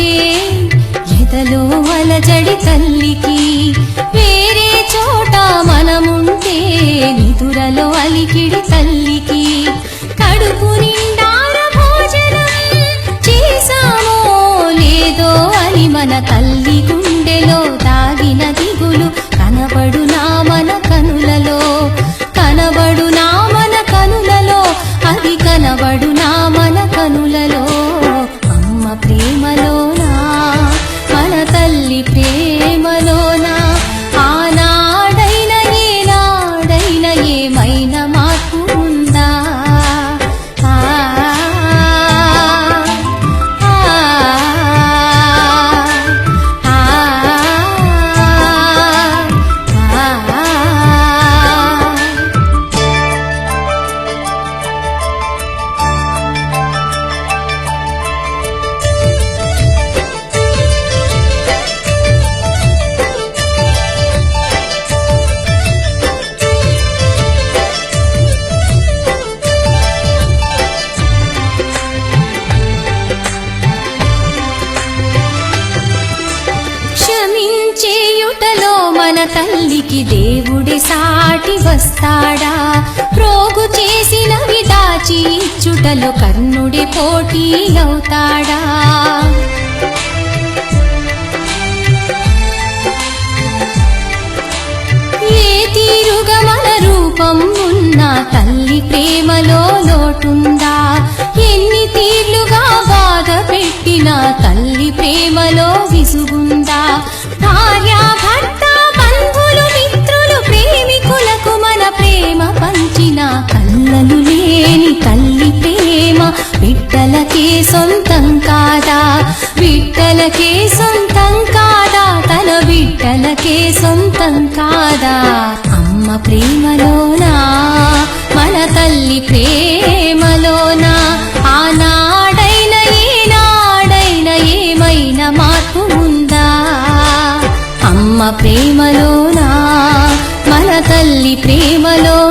ఉంటే ఎదలో అలజడి తల్లికి, వేరే చోట మనముంటే నిదురలో అలికిడి తల్లికి. కడుపు నిండార భోజనం చేశామో లేదో అని మన తల్లి గుండెలో దాగిన దిగులు కనబడునా మన కనులలో, కనబడునా మన కనులలో, అది కనబడునా మన కనులలో. అమ్మ ప్రేమలోనా, మన తల్లి ప్రేమలోనా, ఆనాడైన ఏనాడైన ఏమైనా మార్పు ఉందా? ఆ ఆ ఆ క్షమించేయుటలో మన తల్లికి దేవుడి సాటి వస్తాడా? ప్రోగు చేసినవి దాచి ఇచ్చుటలో కర్ణుడి పోటీ అవుతాడా? ఏ తీరుగా మన రూపం ఉన్న తల్లి ప్రేమలో లోటుందా? ఎన్ని తీర్లుగా బాధ పెట్టిన తల్లి ప్రేమలో విసుగుందా? భార్య భర్త బంధువులు మిత్రులు ప్రేమికులకు మన ప్రేమ పంచిన కళ్ళలు లేని తల్లి ప్రేమ బిడ్డలకే సొంతం కాదా? బిడ్డలకే సొంతం కాదా? తన బిడ్డలకే సొంతం కాదా? అమ్మ ప్రేమలోనా, మన తల్లి ప్రేమలోనా, ఆనాడైన ఏనాడైన ఏమైనా మార్పు ఉందా? అమ్మ ప్రేమలోనా, మన తల్లి ప్రేమలోనా.